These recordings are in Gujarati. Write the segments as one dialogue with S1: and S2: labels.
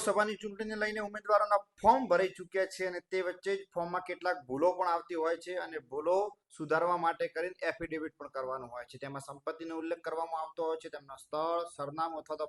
S1: સભાની ચૂંટણીને લઈને ઉમેદવારોના ફોર્મ ભરાઈ ચૂક્યા છે અને તે વચ્ચે જ ફોર્મમાં કેટલાક ભૂલો પણ આવતી હોય છે અને ભૂલો સુધારવા માટે કરીને એફિડેવિટ પણ કરવાનું હોય છે. તેમાં સંપત્તિનો ઉલ્લેખ કરવામાં આવતો હોય છે, તેમના સ્થળ, સરનામું અથવા તો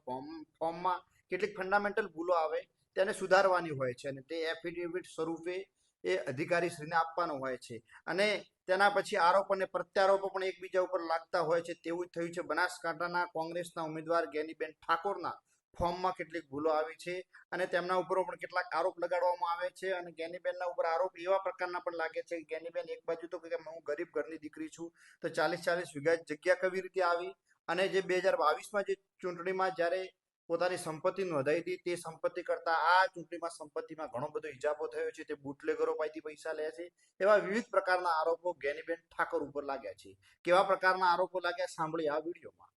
S1: ફોર્મમાં કેટલીક ફંડામેન્ટલ ભૂલો આવે તેને સુધારવાની હોય છે અને તે એફિડેવિટ સ્વરૂપે એ અધિકારીશ્રીને આપવાનું હોય છે. અને તેના પછી આરોપ અને પ્રત્યારોપો પણ એકબીજા ઉપર લાગતા હોય છે. તેવું જ થયું છે બનાસકાંઠાના કોંગ્રેસના ઉમેદવાર ગેનીબેન ઠાકોરના ફોર્મમાં કેટલીક ભૂલો આવી છે અને તેમના ઉપર પણ કેટલાક આરોપ લગાડવામાં આવે છે અને ગેનીબેનના ઉપર આરોપ એવા પ્રકારના પણ લાગે છે કે ગેનીબેન એક બાજુ તો કે હું ગરીબ ઘરની દીકરી છું તો 40-40 વીઘા જગ્યા કેવી રીતે આવી, અને જે 2022માં જે ચૂંટણીમાં જ્યારે પોતાની સંપત્તિ નોંધાઈ હતી તે સંપત્તિ કરતા આ ચૂંટણીમાં સંપત્તિમાં ઘણો બધો ઇજાફો થયો છે, તે બુટલેગરો પાસેથી પૈસા લે છે. એવા વિવિધ પ્રકારના આરોપો ગેનીબેન ઠાકોર ઉપર લાગ્યા છે. કેવા પ્રકારના આરોપો લાગ્યા સાંભળી આ વિડીયોમાં.